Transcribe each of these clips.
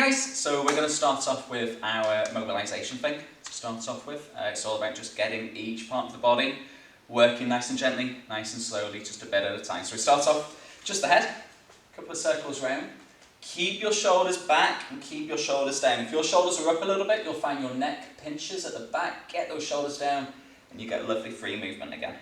guys, so we're going to start off with our mobilisation thing to start off with. It's all about just getting each part of the body working nice and gently, nice and slowly, just a bit at a time. So we start off just the head, a couple of circles round. Keep your shoulders back and keep your shoulders down. If your shoulders are up a little bit, you'll find your neck pinches at the back. Get those shoulders down and you get a lovely free movement again.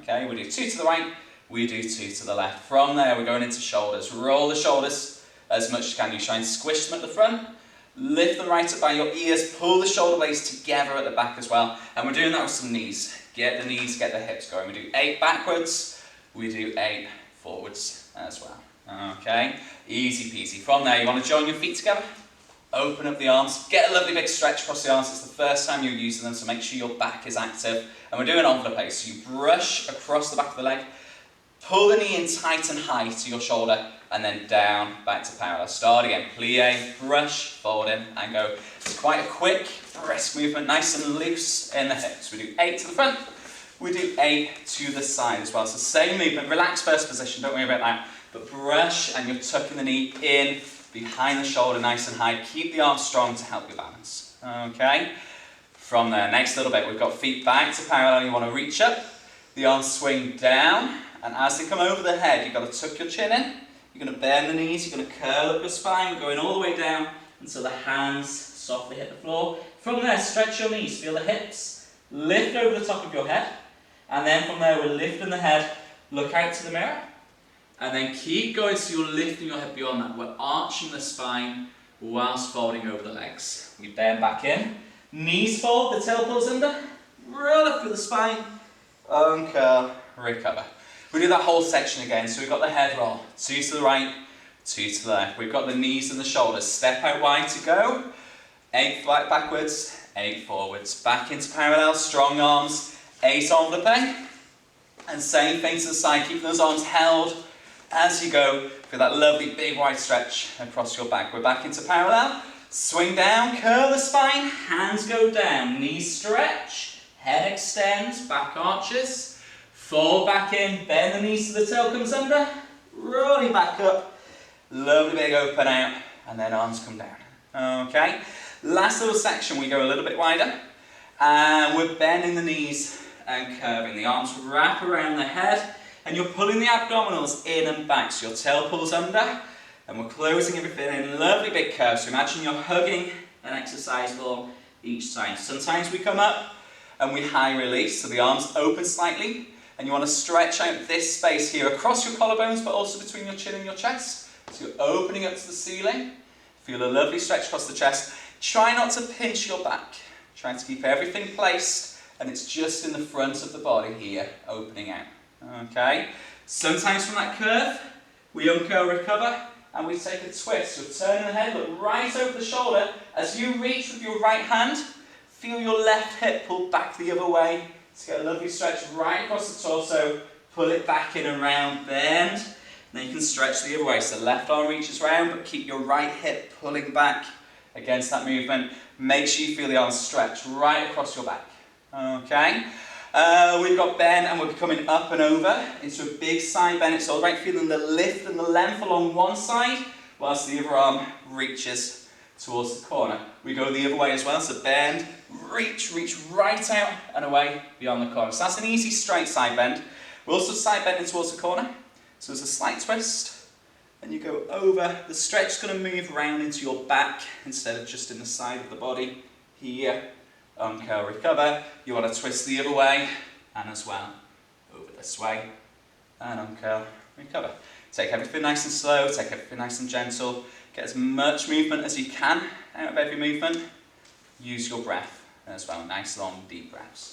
Okay, we do 2 to the right, we do 2 to the left. From there, we're going into shoulders. Roll the shoulders as much as you can. You try and squish them at the front, lift them right up by your ears, pull the shoulder blades together at the back as well. And we're doing that with some knees. Get the knees, get the hips going. We do 8 backwards, we do 8 forwards as well. Okay, easy peasy. From there, you want to join your feet together, open up the arms, get a lovely big stretch across the arms. It's the first time you're using them, so make sure your back is active. And we're doing envelope, so you brush across the back of the leg, pull the knee in tight and high to your shoulder, and then down, back to parallel. Start again, plie, brush, fold in, and go. It's quite a quick, brisk movement, nice and loose in the hips. We do 8 to the front, we do 8 to the side as well. So same movement, relax first position, don't worry about that. But brush, and you're tucking the knee in, behind the shoulder, nice and high. Keep the arms strong to help you balance. Okay? From there, next little bit, we've got feet back to parallel. You want to reach up, the arms swing down, and as they come over the head, you've got to tuck your chin in. You're going to bend the knees, you're going to curl up your spine, going all the way down until the hands softly hit the floor. From there, stretch your knees, feel the hips, lift over the top of your head, and then from there, we're lifting the head, look out to the mirror, and then keep going so you're lifting your head beyond that. We're arching the spine whilst folding over the legs. We bend back in, knees fold, the tail pulls under, roll up through the spine, uncurl, recover. We do that whole section again, so we've got the head roll, 2 to the right, 2 to the left. We've got the knees and the shoulders, step out wide to go, 8 flat backwards, 8 forwards, back into parallel, strong arms, 8 envelope, and same thing to the side, keep those arms held as you go, feel that lovely big wide stretch across your back. We're back into parallel, swing down, curl the spine, hands go down, knees stretch, head extends, back arches, fold back in, bend the knees so the tail comes under, rolling back up, lovely big open out, and then arms come down. Okay, last little section, we go a little bit wider, and we're bending the knees and curving. The arms wrap around the head, and you're pulling the abdominals in and back, so your tail pulls under, and we're closing everything in, lovely big curve. So imagine you're hugging an exercise ball each time. Sometimes we come up, and we high release, so the arms open slightly, and you want to stretch out this space here across your collarbones, but also between your chin and your chest. So you're opening up to the ceiling. Feel a lovely stretch across the chest. Try not to pinch your back. Try to keep everything placed, and it's just in the front of the body here, opening out. Okay? Sometimes from that curve, we uncurl, recover, and we take a twist. So turning the head, look right over the shoulder. As you reach with your right hand, feel your left hip pull back the other way. To get a lovely stretch right across the torso, pull it back in and round, bend, and then you can stretch the other way. So left arm reaches round, but keep your right hip pulling back against that movement. Make sure you feel the arms stretch right across your back. Okay, we've got bend and we're coming up and over into a big side bend. It's all right feeling the lift and the length along one side, whilst the other arm reaches towards the corner. We go the other way as well, so bend, reach right out and away beyond the corner. So that's an easy straight side bend. We're also side bending towards the corner. So there's a slight twist, and you go over. The stretch is going to move around into your back instead of just in the side of the body. Here, uncurl, recover. You want to twist the other way, and as well, over this way, and uncurl, recover. Take everything nice and slow, take everything nice and gentle. Get as much movement as you can out of every movement. Use your breath as well, nice long deep breaths.